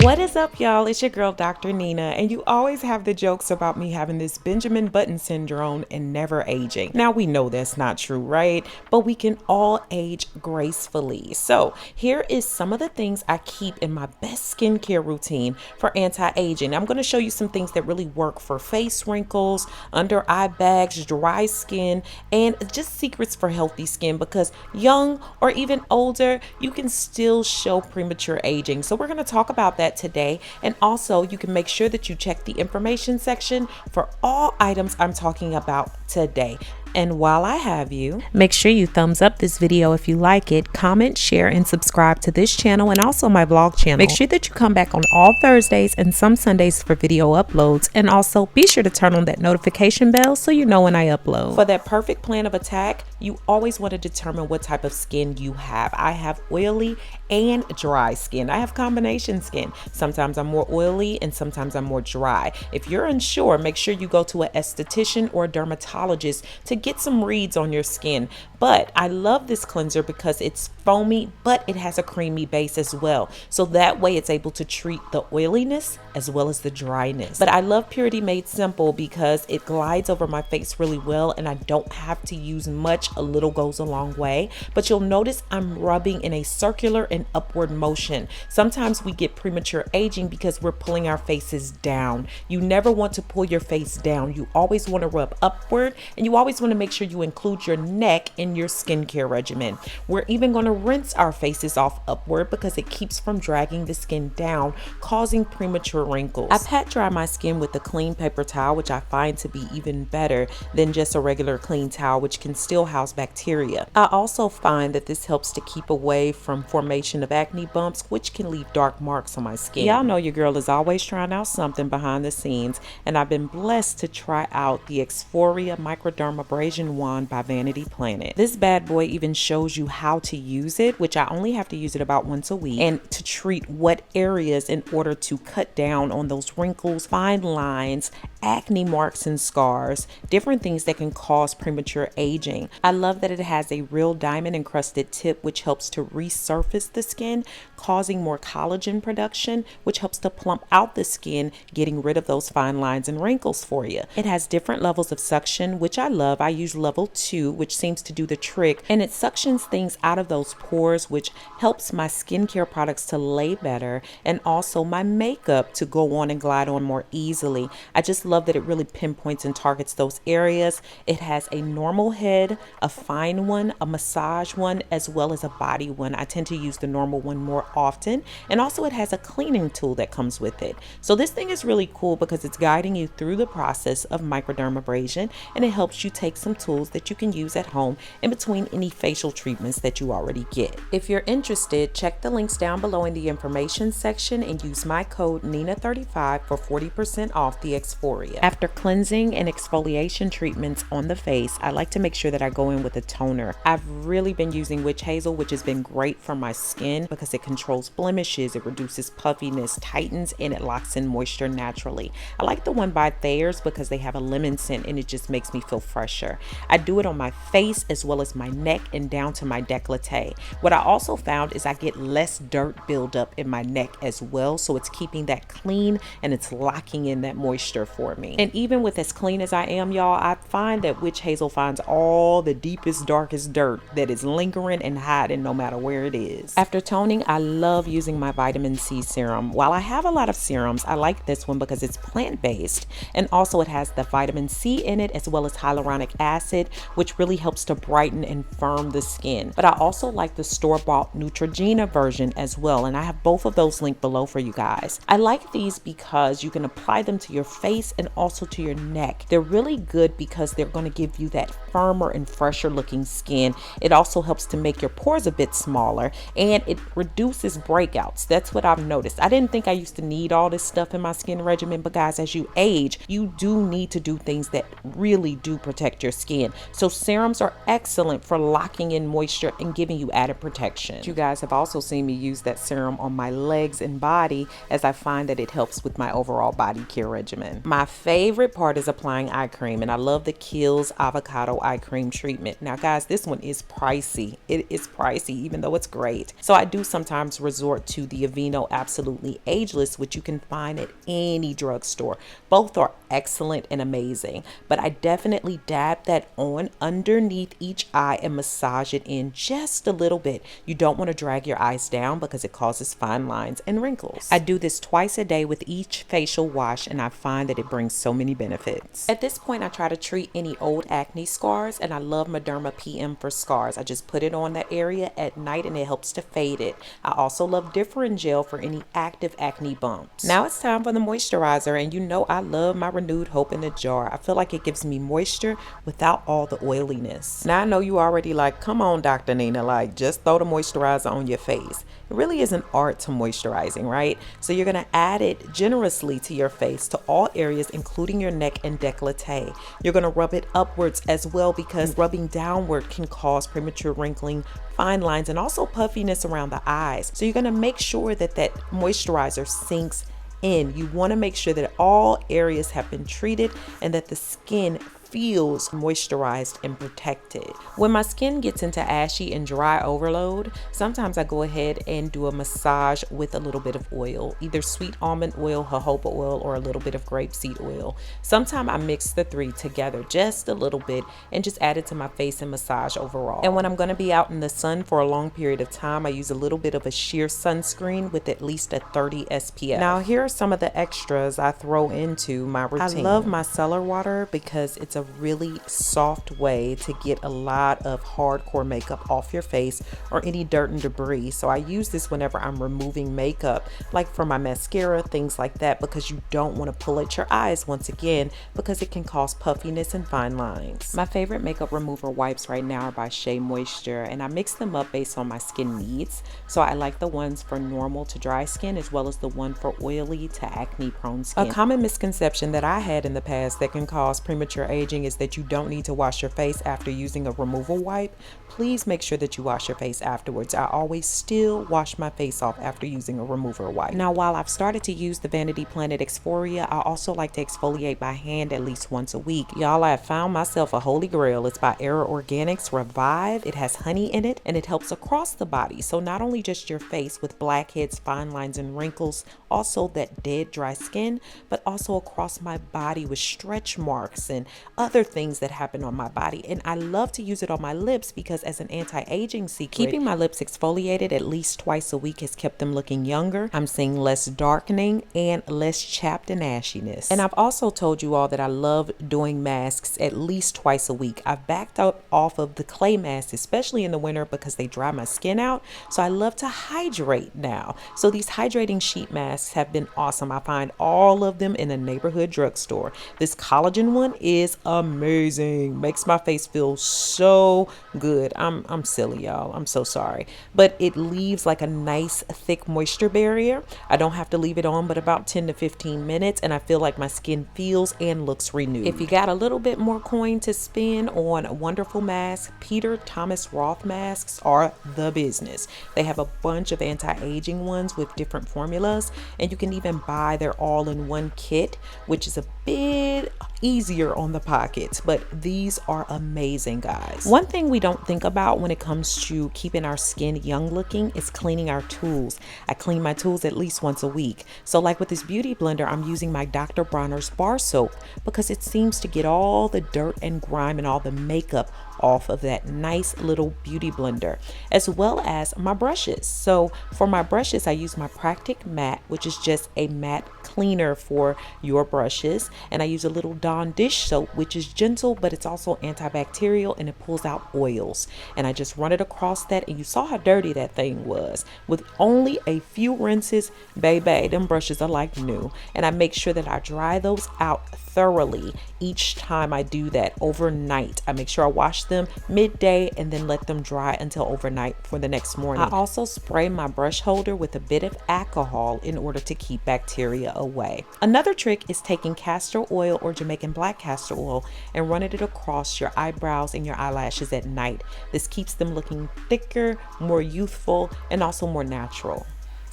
What is up, y'all? It's your girl, Dr. Nina, and you always have the jokes about me having this Benjamin Button syndrome and never aging. Now, we know that's not true, right? But we can all age gracefully. So here is some of the things I keep in my best skincare routine for anti-aging. I'm going to show you some things that really work for face wrinkles, under eye bags, dry skin, and just secrets for healthy skin, because young or even older, you can still show premature aging. So we're going to talk about that today, and also you can make sure that you check the information section for all items I'm talking about today. And while I have you, make sure you thumbs up this video if you like it, comment, share, and subscribe to this channel and also my vlog channel. Make sure that you come back on all Thursdays and some Sundays for video uploads, and also be sure to turn on that notification bell so you know when I upload. For that perfect plan of attack, you always want to determine what type of skin you have. I have oily and dry skin. I have combination skin. Sometimes I'm more oily and sometimes I'm more dry. If you're unsure, make sure you go to an esthetician or a dermatologist to get some reads on your skin. But I love this cleanser because it's foamy, but it has a creamy base as well. So that way it's able to treat the oiliness as well as the dryness. But I love Purity Made Simple because it glides over my face really well and I don't have to use much. A little goes a long way. But you'll notice I'm rubbing in a circular and upward motion. Sometimes we get premature aging because we're pulling our faces down. You never want to pull your face down. You always want to rub upward, and you always want to make sure you include your neck in your skincare regimen. We're even going to rinse our faces off upward because it keeps from dragging the skin down, causing premature wrinkles. I pat dry my skin with a clean paper towel, which I find to be even better than just a regular clean towel, which can still house bacteria. I also find that this helps to keep away from formation of acne bumps, which can leave dark marks on my skin. Y'all know your girl is always trying out something behind the scenes, and I've been blessed to try out the Exfoliation Microdermabrasion Wand by Vanity Planet. This bad boy even shows you how to use it, which I only have to use it about once a week, and to treat what areas in order to cut down on those wrinkles, fine lines, acne marks and scars, different things that can cause premature aging. I love that it has a real diamond encrusted tip, which helps to resurface the skin, causing more collagen production, which helps to plump out the skin, getting rid of those fine lines and wrinkles for you. It has different levels of suction, which I love. I use level 2, which seems to do the trick, and it suctions things out of those pores, which helps my skincare products to lay better, and also my makeup to go on and glide on more easily. I just love that it really pinpoints and targets those areas. It has a normal head, a fine one, a massage one, as well as a body one. I tend to use the normal one more often, and also it has a cleaning tool that comes with it. So this thing is really cool because it's guiding you through the process of microdermabrasion, and it helps you take some tools that you can use at home in between any facial treatments that you already get. If you're interested, check the links down below in the information section and use my code NINA35 for 40% off the Exforia. After cleansing and exfoliation treatments on the face, I like to make sure that I go in with a toner. I've really been using witch hazel, which has been great for my skin because it controls blemishes, it reduces puffiness, tightens, and it locks in moisture naturally. I like the one by Thayer's because they have a lemon scent and it just makes me feel fresher. I do it on my face as well as my neck and down to my décolleté. What I also found is I get less dirt buildup in my neck as well, so it's keeping that clean and it's locking in that moisture for me. And even with as clean as I am, y'all, I find that witch hazel finds all the deepest, darkest dirt that is lingering and hiding no matter where it is. After toning, I love using my vitamin C serum. While I have a lot of serums, I like this one because it's plant-based, and also it has the vitamin C in it as well as hyaluronic acid, which really helps to brighten and firm the skin. But I also like the store-bought Neutrogena version as well, and I have both of those linked below for you guys. I like these because you can apply them to your face and also to your neck. They're really good because they're going to give you that firmer and fresher looking skin. It also helps to make your pores a bit smaller, and it reduces breakouts. That's what I've noticed. I didn't think I used to need all this stuff in my skin regimen, but guys, as you age, you do need to do things that really do protect protect your skin. So serums are excellent for locking in moisture and giving you added protection. You guys have also seen me use that serum on my legs and body, as I find that it helps with my overall body care regimen. My favorite part is applying eye cream, and I love the Kiehl's avocado eye cream treatment. Now guys, this one is pricey. It is pricey, even though it's great. So I do sometimes resort to the Aveeno Absolutely Ageless, which you can find at any drugstore. Both are excellent and amazing, but I definitely dab that on underneath each eye and massage it in just a little bit. You don't want to drag your eyes down because it causes fine lines and wrinkles. I do this twice a day with each facial wash, and I find that it brings so many benefits. At this point, I try to treat any old acne scars, and I love Mederma PM for scars. I just put it on that area at night and it helps to fade it. I also love Differin Gel for any active acne bumps. Now it's time for the moisturizer, and you know I love my Renewed Hope in the jar. I feel like it gives me moisture without all the oiliness. Now I know you already like, come on Dr. Nina, like just throw the moisturizer on your face. It really is an art to moisturizing, right? So you're gonna add it generously to your face, to all areas, including your neck and décolleté. You're gonna rub it upwards as well, because rubbing downward can cause premature wrinkling, fine lines, and also puffiness around the eyes. So you're gonna make sure that that moisturizer sinks in. You wanna make sure that all areas have been treated and that the skin feels moisturized and protected. When my skin gets into ashy and dry overload, sometimes I go ahead and do a massage with a little bit of oil, either sweet almond oil, jojoba oil, or a little bit of grapeseed oil. Sometimes I mix the three together just a little bit and just add it to my face and massage overall. And when I'm gonna be out in the sun for a long period of time, I use a little bit of a sheer sunscreen with at least a 30 SPF. Now here are some of the extras I throw into my routine. I love my micellar water because it's a really soft way to get a lot of hardcore makeup off your face or any dirt and debris. So I use this whenever I'm removing makeup, like for my mascara, things like that, because you don't want to pull at your eyes once again, because it can cause puffiness and fine lines. My favorite makeup remover wipes right now are by Shea Moisture, and I mix them up based on my skin needs. So I like the ones for normal to dry skin, as well as the one for oily to acne prone skin. A common misconception that I had in the past that can cause premature aging is that you don't need to wash your face after using a removal wipe. Please make sure that you wash your face afterwards. I always still wash my face off after using a remover wipe. Now, while I've started to use the Vanity Planet Exforia, I also like to exfoliate by hand at least once a week. Y'all, I have found myself a holy grail. It's by Era Organics Revive. It has honey in it, and it helps across the body. So not only just your face with blackheads, fine lines, and wrinkles, also that dead dry skin, but also across my body with stretch marks and other things that happen on my body. And I love to use it on my lips because as an anti-aging secret, keeping my lips exfoliated at least twice a week has kept them looking younger. I'm seeing less darkening and less chapped and ashiness. And I've also told you all that I love doing masks at least twice a week. I've backed up off of the clay masks, especially in the winter, because they dry my skin out. So I love to hydrate now. So these hydrating sheet masks have been awesome. I find all of them in a neighborhood drugstore. This collagen one is amazing. Makes my face feel so good. I'm silly, y'all. I'm so sorry. But it leaves like a nice thick moisture barrier. I don't have to leave it on but about 10 to 15 minutes, and I feel like my skin feels and looks renewed. If you got a little bit more coin to spend on wonderful masks, Peter Thomas Roth masks are the business. They have a bunch of anti-aging ones with different formulas, and you can even buy their all-in-one kit, which is a bit easier on the pockets, but these are amazing, guys. One thing we don't think about when it comes to keeping our skin young looking is cleaning our tools. I clean my tools at least once a week. So like with this beauty blender, I'm using my Dr. Bronner's bar soap because it seems to get all the dirt and grime and all the makeup off of that nice little beauty blender, as well as my brushes. So for my brushes, I use my Practic Matte, which is just a matte cleaner for your brushes, and I use a little Dawn dish soap, which is gentle, but it's also antibacterial and it pulls out oils. And I just run it across that, and you saw how dirty that thing was. With only a few rinses, baby, them brushes are like new. And I make sure that I dry those out thoroughly each time I do that overnight. I make sure I wash them midday and then let them dry until overnight for the next morning. I also spray my brush holder with a bit of alcohol in order to keep bacteria away. Another trick is taking castor oil or Jamaican black castor oil and running it across your eyebrows and your eyelashes at night. This keeps them looking thicker, more youthful, and also more natural.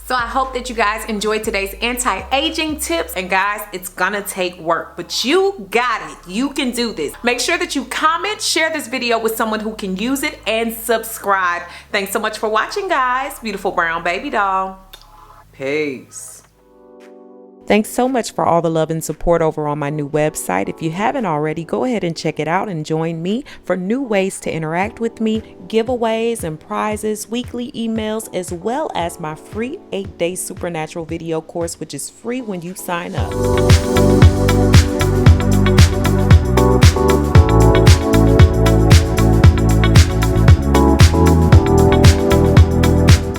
So I hope that you guys enjoyed today's anti-aging tips. And guys, it's gonna take work, but you got it. You can do this. Make sure that you comment, share this video with someone who can use it, and subscribe. Thanks so much for watching, guys. Beautiful brown baby doll. Peace. Thanks so much for all the love and support over on my new website. If you haven't already, go ahead and check it out and join me for new ways to interact with me, giveaways and prizes, weekly emails, as well as my free 8-day supernatural video course, which is free when you sign up.